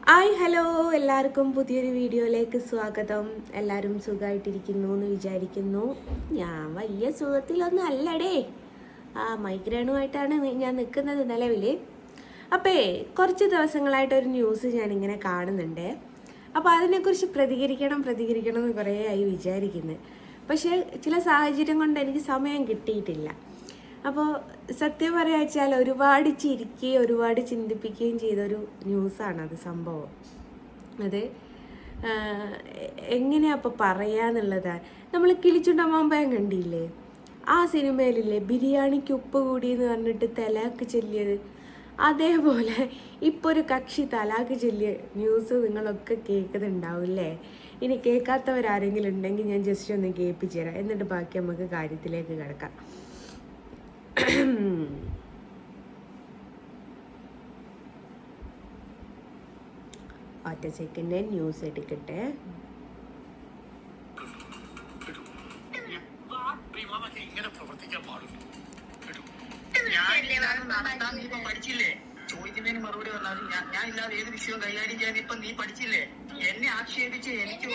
Hi hello, എല്ലാവർക്കും പുതിയൊരു വീഡിയോയിലേക്ക് സ്വാഗതം. എല്ലാവരും സുഖമായിട്ടിരിക്കുന്നു എന്ന് വിചാരിക്കുന്നു. ഞാൻ വലിയ സുഖത്തിലൊന്നും അല്ലടേ. മൈഗ്രെയിനുമായിട്ടാണ് ഞാൻ നിൽക്കുന്നത് നിലവിൽ. കുറച്ച് ദിവസങ്ങളായിട്ടൊരു ന്യൂസ് ഞാനിങ്ങനെ കാണുന്നുണ്ട്. അപ്പോൾ അതിനെക്കുറിച്ച് പ്രതികരിക്കണം എന്ന് കുറേ ആയി വിചാരിക്കുന്നത്. പക്ഷേ ചില സാഹചര്യം കൊണ്ട് എനിക്ക് സമയം കിട്ടിയിട്ടില്ല. അപ്പോൾ സത്യം പറയുക വെച്ചാൽ ഒരുപാട് ചിരിക്കുകയും ഒരുപാട് ചിന്തിപ്പിക്കുകയും ചെയ്തൊരു ന്യൂസാണത്. സംഭവം അത് എങ്ങനെയാണ് അപ്പോൾ പറയാന്നുള്ളതാണ്. നമ്മൾ കിളിച്ചുണ്ടമാമ്പയം കണ്ടില്ലേ? ആ സിനിമയിലില്ലേ ബിരിയാണിക്ക് ഉപ്പ് കൂടി എന്ന് പറഞ്ഞിട്ട് തലാക്ക് ചൊല്ലിയത്? അതേപോലെ ഇപ്പോൾ ഒരു കക്ഷി തലാക്ക് ചൊല്ലിയ ന്യൂസ് നിങ്ങളൊക്കെ കേൾക്കുന്നുണ്ടാവില്ലേ? ഇനി കേൾക്കാത്തവരാരെങ്കിലും ഉണ്ടെങ്കിൽ ഞാൻ ജസ്റ്റ് ഒന്ന് കേൾപ്പിച്ചു തരാം, എന്നിട്ട് ബാക്കി നമുക്ക് കാര്യത്തിലേക്ക് കിടക്കാം. ഒറ്റ സെക്കൻഡ് ന്യൂസ് എടുക്കട്ടെ. ചോദിക്കുന്നതിന് മറുപടി പറഞ്ഞാൽ ഞാൻ ഇല്ലാതെ ഏത് വിഷയവും കൈകാര്യം ചെയ്യാൻ ഇപ്പൊ നീ പഠിച്ചില്ലേ? എന്നെ ആക്ഷേപിച്ച് എനിക്ക്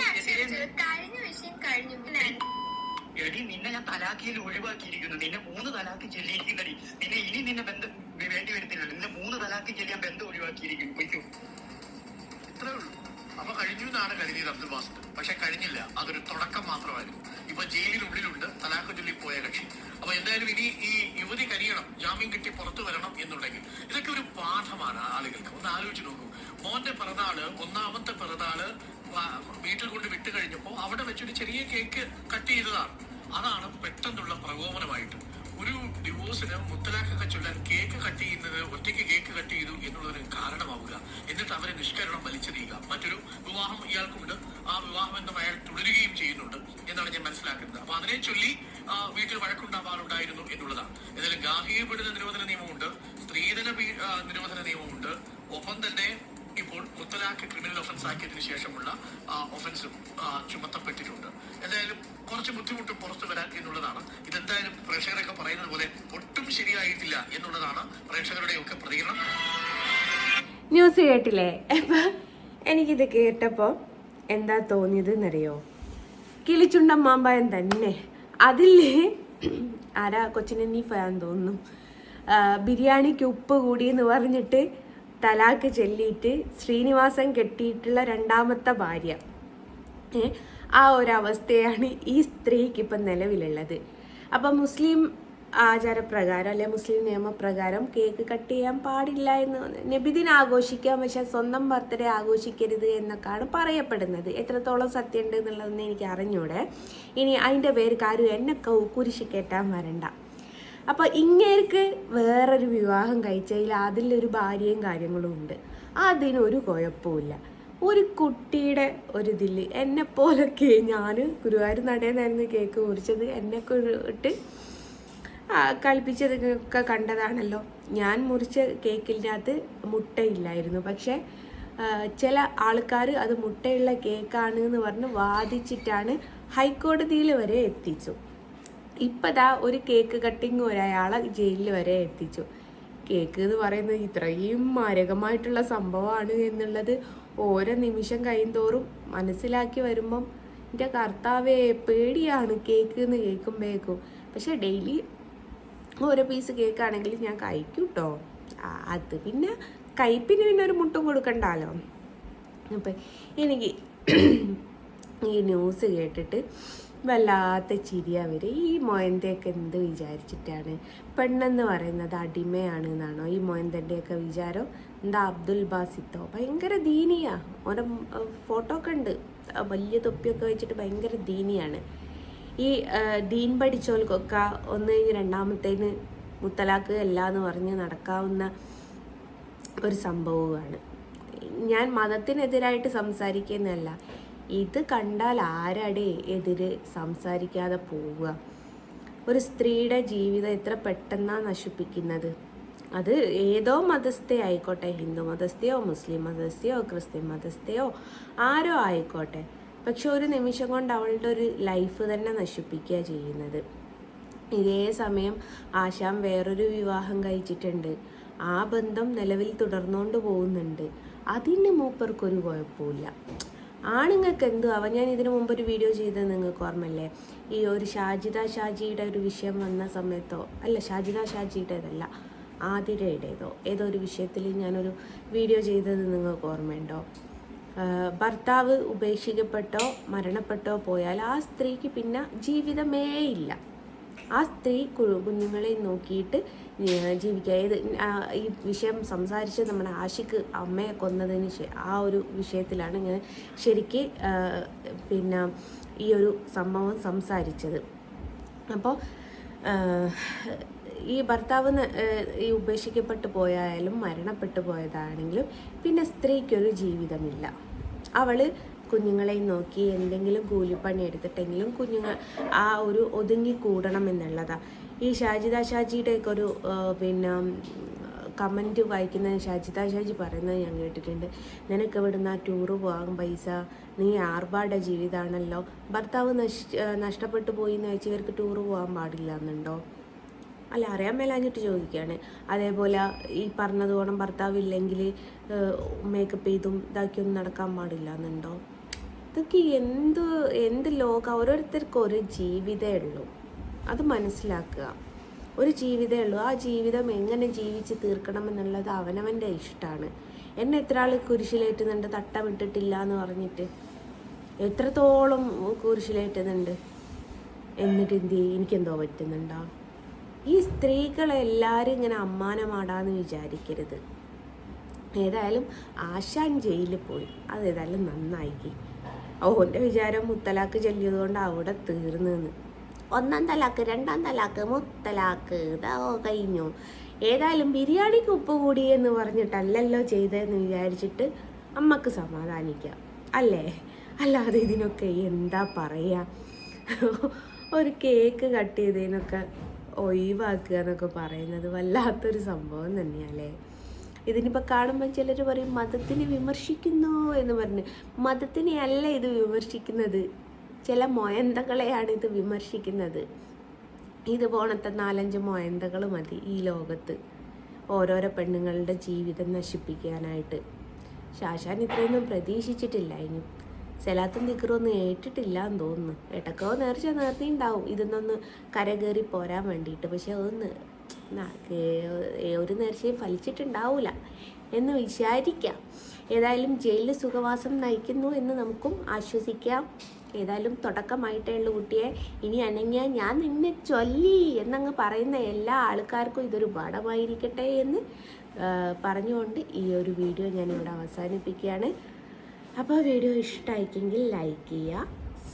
എടി നിന്നെ ഞാൻ തലാക്കിയിൽ ഒഴിവാക്കിയിരിക്കുന്നു. നിന്നെ 3 തലാക്ക് ചെല്ലിയിരിക്കുന്നടി. നിന്നെ ഇനി നിന്നെ ബന്ധം വേണ്ടി വരുത്തില്ല. നിന്നെ 3 തലാക്ക് ചെല്ലിയാൻ ബന്ധം ഒഴിവാക്കിയിരിക്കുന്നു. പൊയ്ക്കോ, ഇത്രേ ഉള്ളൂ. അപ്പൊ കഴിഞ്ഞു എന്നാണ് കരുതിയത് അബ്ദുൽ ബാസിത്ത്. പക്ഷെ കഴിഞ്ഞില്ല, അതൊരു തുടക്കം മാത്രമായിരുന്നു. ഇപ്പൊ ജയിലിനുള്ളിലുണ്ട് തലാക്ക് ചൊല്ലി പോയ കക്ഷി. അപ്പൊ എന്തായാലും ഇനി ഈ യുവതി കരിയണം, ജാമ്യം കിട്ടി പുറത്തു വരണം എന്നുണ്ടെങ്കിൽ ഇതൊക്കെ ഒരു പാഠമാണ് ആളുകൾക്ക്. ഒന്ന് ആലോചിച്ച് നോക്കൂ. മോന്റെ പിറന്നാള്, 1ാമത്തെ പിറന്നാള് വീട്ടിൽ കൊണ്ട് വിട്ടു കഴിഞ്ഞപ്പോ അവിടെ വെച്ചൊരു ചെറിയ കേക്ക് കട്ട് ചെയ്തതാണ്. അതാണ് പെട്ടെന്നുള്ള പ്രകോപനമായിട്ട് ഒരു ഡിവോഴ്സിന് മുത്തലാഖൊക്കെ ചൊല്ലാൻ കേക്ക് കട്ട് ചെയ്യുന്നത്, ഒറ്റയ്ക്ക് കേക്ക് കട്ട് ചെയ്തു എന്നുള്ളതിന് കാരണമാവുക. എന്നിട്ട് അവരെ നിഷ്കരണം വലിച്ചെറിയുക. മറ്റൊരു വിവാഹം ഇയാൾക്കുണ്ട്, ആ വിവാഹബന്ധം അയാൾ തുടരുകയും ചെയ്യുന്നുണ്ട് എന്നാണ് ഞാൻ മനസ്സിലാക്കുന്നത്. അപ്പൊ അതിനെ ചൊല്ലി വീട്ടിൽ വഴക്കുണ്ടാവാറുണ്ടായിരുന്നു എന്നുള്ളതാണ്. ഏതായാലും ഗാർഹിക പീഡന നിരോധന നിയമമുണ്ട്, സ്ത്രീധന നിരോധന നിയമമുണ്ട്. ഒപ്പം തന്നെ ഇപ്പോൾ മുത്തലാഖ് ക്രിമിനൽ ഒഫൻസ് ആക്കിയതിനു ശേഷമുള്ള ഒഫൻസും ചുമത്തപ്പെട്ടിട്ടുണ്ട്. എന്തായാലും കുറച്ച് ബുദ്ധിമുട്ടും പുറത്തു വരാൻ എന്നുള്ളതാണ്. ഇതെന്തായാലും പ്രേക്ഷകരൊക്കെ പറയുന്നത് പോലെ ഒട്ടും ശരിയായിട്ടില്ല എന്നുള്ളതാണ് പ്രേക്ഷകരുടെ ഒക്കെ പ്രതികരണം. ന്യൂസ് കേട്ടില്ലേ? എനിക്കിത് കേട്ടപ്പോൾ എന്താ തോന്നിയത് എന്നറിയോ? കിളിച്ചുണ്ടമ്മാമ്പയം തന്നെ. അതില്ലേ ആരാ കൊച്ചിനെന്നീഫാന്ന് തോന്നുന്നു, ബിരിയാണിക്ക് ഉപ്പ് കൂടി എന്ന് പറഞ്ഞിട്ട് തലാക്ക് ചൊല്ലിയിട്ട് ശ്രീനിവാസൻ കെട്ടിയിട്ടുള്ള 2ാമത്തെ ഭാര്യ. ആ ഒരവസ്ഥയാണ് ഈ സ്ത്രീക്ക് ഇപ്പം നിലവിലുള്ളത്. അപ്പം മുസ്ലിം ആചാരപ്രകാരം അല്ലെ മുസ്ലിം നിയമപ്രകാരം കേക്ക് കട്ട് ചെയ്യാൻ പാടില്ല എന്ന്, നബിദിൻ ആഘോഷിക്കാം പക്ഷെ സ്വന്തം ബർത്ത്ഡേ ആഘോഷിക്കരുത് എന്നൊക്കെയാണ് പറയപ്പെടുന്നത്. എത്രത്തോളം സത്യമുണ്ട് എന്നുള്ളതൊന്നും എനിക്ക് അറിഞ്ഞൂടെ. ഇനി അതിൻ്റെ പേർക്ക് ആരും എന്നെ കുരിശ് കയറ്റാൻ വരണ്ട. അപ്പോൾ ഇങ്ങേർക്ക് വേറൊരു വിവാഹം കഴിച്ചതിൽ അതിലൊരു ഭാര്യയും കാര്യങ്ങളും ഉണ്ട്. അതിനൊരു കുഴപ്പമില്ല. ഒരു കുട്ടിയുടെ ഒരിതിൽ എന്നെപ്പോലൊക്കെ, ഞാൻ ഗുരുവായൂർ നടേന്നായിരുന്നു കേക്ക് മുറിച്ചത്, എന്നെയൊക്കെ ഇട്ട് കളിപ്പിച്ചതൊക്കെ കണ്ടതാണല്ലോ. ഞാൻ മുറിച്ച കേക്കിൻ്റെ അകത്ത് മുട്ടയില്ലായിരുന്നു. പക്ഷേ ചില ആൾക്കാർ അത് മുട്ടയുള്ള കേക്കാണ് എന്ന് പറഞ്ഞ് വാദിച്ചിട്ടാണ് ഹൈക്കോടതിയിൽ വരെ എത്തിച്ചു. ഇപ്പം ഒരു കേക്ക് കട്ടിങ് ഒരാളെ ജയിലിൽ വരെ എത്തിച്ചു. കേക്ക് എന്ന് പറയുന്നത് ഇത്രയും മാരകമായിട്ടുള്ള സംഭവമാണ് എന്നുള്ളത് ഓരോ നിമിഷം കഴിയുന്തോറും മനസ്സിലാക്കി വരുമ്പം എൻ്റെ കർത്താവേ പേടിയാണ് കേക്ക് എന്ന് കേൾക്കുമ്പോഴേക്കും. പക്ഷെ ഡെയിലി ഓരോ പീസ് കേക്കാണെങ്കിൽ ഞാൻ കഴിക്കും കേട്ടോ. അത് പിന്നെ കയ്പിന് പിന്നെ ഒരു മുട്ടും കൊടുക്കണ്ടല്ലോ. അപ്പം എനിക്ക് ഈ ന്യൂസ് കേട്ടിട്ട് വല്ലാത്ത ചിരിയാ വരും. ഈ മൊയന്തയൊക്കെ എന്ത് വിചാരിച്ചിട്ടാണ്? പെണ്ണെന്ന് പറയുന്നത് അടിമയാണ് എന്നാണോ ഈ മൊയന്തൻ്റെയൊക്കെ വിചാരം? എന്താ അബ്ദുൽ ബാസിത്തോ? ഭയങ്കര ദീനിയാ. ഓരോ ഫോട്ടോ ഒക്കെ ഉണ്ട്, വലിയ തൊപ്പിയൊക്കെ വെച്ചിട്ട് ഭയങ്കര ദീനിയാണ്. ഈ ദീൻ പഠിച്ചോൽക്കൊക്കെ ഒന്ന് കഴിഞ്ഞ് 2ാമത്തേന് മുത്തലാഖ് അല്ല എന്ന് പറഞ്ഞ് നടക്കാവുന്ന ഒരു സംഭവമാണ്. ഞാൻ മതത്തിനെതിരായിട്ട് സംസാരിക്കുന്നതല്ല. ഇത് കണ്ടാൽ ആരടെ എതിര് സംസാരിക്കാതെ പോവുക? ഒരു സ്ത്രീയുടെ ജീവിതം എത്ര പെട്ടെന്നാണ് നശിപ്പിക്കുന്നത്. അത് ഏതോ മതസ്ഥ ആയിക്കോട്ടെ, ഹിന്ദു മതസ്ഥയോ മുസ്ലിം മതസ്ഥയോ ക്രിസ്ത്യൻ മതസ്ഥയോ ആരോ ആയിക്കോട്ടെ, പക്ഷെ ഒരു നിമിഷം കൊണ്ട് അവളുടെ ഒരു ലൈഫ് തന്നെ നശിപ്പിക്കുക ചെയ്യുന്നത്. ഇതേ സമയം ആശാൻ വേറൊരു വിവാഹം കഴിച്ചിട്ടുണ്ട്. ആ ബന്ധം നിലവിൽ തുടർന്നുകൊണ്ട് പോകുന്നുണ്ട്. അതിന് മൂപ്പർക്കൊരു കുഴപ്പമില്ല. ആണുങ്ങൾക്ക് എന്തു ആവാം. ഞാൻ ഇതിനു മുമ്പ് ഒരു വീഡിയോ ചെയ്തത് നിങ്ങൾക്ക് ഓർമ്മല്ലേ? ഈ ഒരു ഷാജിയുടെ ഒരു വിഷയം വന്ന സമയത്തോ, അല്ല ഷാജിദ ഷാജിയുടേതല്ല, ആതിരയുടേതോ ഏതോ ഒരു വിഷയത്തിൽ ഞാനൊരു വീഡിയോ ചെയ്തത് നിങ്ങൾക്ക് ഓർമ്മയുണ്ടോ? ഭർത്താവ് ഉപേക്ഷിക്കപ്പെട്ടോ മരണപ്പെട്ടോ പോയാൽ ആ സ്ത്രീക്ക് പിന്നെ ജീവിതമേ ഇല്ല. ആ സ്ത്രീ കുഞ്ഞുങ്ങളെ നോക്കിയിട്ട് ജീവിക്കുക. ഈ വിഷയം സംസാരിച്ച് നമ്മുടെ ആഷിക്ക് അമ്മയെ കൊന്നതിന് ആ ഒരു വിഷയത്തിലാണ് ഞാൻ ശരിക്ക് പിന്നെ ഈ ഒരു സംഭവം സംസാരിച്ചത്. അപ്പോൾ ഈ ഭർത്താവ് ഈ ഉപേക്ഷിക്കപ്പെട്ടു പോയാലും മരണപ്പെട്ടു പോയതാണെങ്കിലും പിന്നെ സ്ത്രീക്കൊരു ജീവിതമില്ല. അവൾ കുഞ്ഞുങ്ങളെ നോക്കി എന്തെങ്കിലും കൂലിപ്പണി എടുത്തിട്ടെങ്കിലും കുഞ്ഞുങ്ങൾ ആ ഒരു ഒതുങ്ങി കൂടണം എന്നുള്ളതാണ്. ഈ ഷാജിയുടെയൊക്കെ ഒരു പിന്നെ കമൻറ്റ് വായിക്കുന്ന ഷാജി പറയുന്നത് ഞാൻ കേട്ടിട്ടുണ്ട്. നിനക്ക് ഇവിടുന്ന് ടൂറ് പോകാൻ പൈസ, നീ ആർഭാട ജീവിതമാണല്ലോ, ഭർത്താവ് നഷ്ടപ്പെട്ടു പോയി എന്ന് വെച്ച് ഇവർക്ക് ടൂറ് പോകാൻ പാടില്ല എന്നുണ്ടോ? അല്ല, അറിയാൻ മേലാഞ്ഞിട്ട് ചോദിക്കുകയാണ്. അതേപോലെ ഈ പറഞ്ഞതുകൊണ്ട് ഭർത്താവില്ലെങ്കിൽ മേക്കപ്പ് ചെയ്തും ഇതാക്കിയൊന്നും നടക്കാൻ പാടില്ല എന്നുണ്ടോ? ഇതൊക്കെ എന്ത് ലോകം. ഓരോരുത്തർക്കും ഒരു ജീവിതമേ ഉള്ളൂ, അത് മനസ്സിലാക്കുക. ഒരു ജീവിതമേ ഉള്ളൂ. ആ ജീവിതം എങ്ങനെ ജീവിച്ച് തീർക്കണമെന്നുള്ളത് അവനവൻ്റെ ഇഷ്ടമാണ്. എന്നെ എത്ര ആൾ കുരിശിലേറ്റുന്നുണ്ട് തട്ടമിട്ടിട്ടില്ല എന്ന് പറഞ്ഞിട്ട്, എത്രത്തോളം കുരിശിലേറ്റുന്നുണ്ട്. എന്നിട്ട് എന്ത് ചെയ്യും? എനിക്കെന്തോ പറ്റുന്നുണ്ടോ? ഈ സ്ത്രീകളെല്ലാവരും ഇങ്ങനെ അമ്മാനമാടാന്ന് വിചാരിക്കരുത്. ഏതായാലും ആശാൻ ജയിലിൽ പോയി, അതേതായാലും നന്നായി. ഓൻ്റെ വിചാരം മുത്തലാക്ക് ചൊല്ലിയത് കൊണ്ട് അവിടെ തീർന്നെന്ന്. 1-ാം തലാക്ക് 2-ാം തലാക്ക് മുത്തലാക്ക് ഇതാ കഴിഞ്ഞു. ഏതായാലും ബിരിയാണിക്ക് ഉപ്പ് കൂടി എന്ന് പറഞ്ഞിട്ടല്ലല്ലോ ചെയ്തതെന്ന് വിചാരിച്ചിട്ട് അമ്മക്ക് സമാധാനിക്കാം അല്ലേ? അല്ലാതെ ഇതിനൊക്കെ എന്താ പറയുക? ഒരു കേക്ക് കട്ട് ചെയ്തതിനൊക്കെ ഒഴിവാക്കുക എന്നൊക്കെ പറയുന്നത് വല്ലാത്തൊരു സംഭവം തന്നെയല്ലേ. ഇതിനിപ്പോൾ കാണുമ്പോൾ ചിലർ പറയും മതത്തിനെ വിമർശിക്കുന്നു എന്ന് പറഞ്ഞ്. മതത്തിനെ അല്ല ഇത് വിമർശിക്കുന്നത്, ചില മൊയന്തകളെയാണ് ഇത് വിമർശിക്കുന്നത്. ഇത് പോണത്തെ 4-5 മൊയന്തകൾ മതി ഈ ലോകത്ത് ഓരോരോ പെണ്ണുങ്ങളുടെ ജീവിതം നശിപ്പിക്കാനായിട്ട്. ശാശാൻ ഇത്രയൊന്നും പ്രതീക്ഷിച്ചിട്ടില്ല. ഇനി സലാത്തും ദിക്റൊന്നും ഏറ്റിട്ടില്ല എന്ന് തോന്നുന്നു. ഏട്ടക്കോ നേർത്തിണ്ടാവും ഇതൊന്നൊന്ന് കരകയറി പോരാൻ വേണ്ടിയിട്ട്. പക്ഷെ അതൊന്ന് ഒരു നേർച്ചയും ഫലിച്ചിട്ടുണ്ടാവില്ല എന്ന് വിചാരിക്കാം. ഏതായാലും ജയിലിൽ സുഖവാസം നയിക്കുന്നു എന്ന് നമുക്കും ആശ്വസിക്കാം. ഏതായാലും തുടക്കമായിട്ടേ ഉള്ളൂ കുട്ടിയെ. ഇനി അനങ്ങിയാൽ ഞാൻ നിന്നെ ചൊല്ലി എന്നങ്ങ് പറയുന്ന എല്ലാ ആൾക്കാർക്കും ഇതൊരു പാഠമായിരിക്കട്ടെ എന്ന് പറഞ്ഞുകൊണ്ട് ഈ ഒരു വീഡിയോ ഞാനിവിടെ അവസാനിപ്പിക്കുകയാണ്. അപ്പോൾ വീഡിയോ ഇഷ്ടമായിക്കെങ്കിൽ ലൈക്ക് ചെയ്യുക,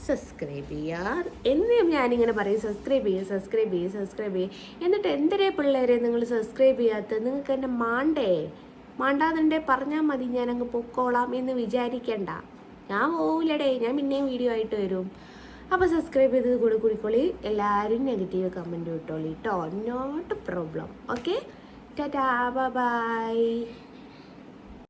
സബ്സ്ക്രൈബ് ചെയ്യുക. എന്നും ഞാനിങ്ങനെ പറയും സബ്സ്ക്രൈബ് ചെയ്യുക. എന്നിട്ട് എന്തിനേ പിള്ളേരെ നിങ്ങൾ സബ്സ്ക്രൈബ് ചെയ്യാത്ത? നിങ്ങൾക്ക് എന്നെ മാണ്ടാന്നുണ്ടേ പറഞ്ഞാൽ മതി, ഞാനങ്ങ് പൊക്കോളാം എന്ന് വിചാരിക്കണ്ട. ഞാൻ പോവില്ലടേ, ഞാൻ പിന്നെയും വീഡിയോ ആയിട്ട് വരും. അപ്പോൾ സബ്സ്ക്രൈബ് ചെയ്തത് കൂടെ കൂടിക്കോളി. എല്ലാവരും നെഗറ്റീവ് കമൻറ്റ് വിട്ടോളി കേട്ടോ, not problem. Okay, tata, by.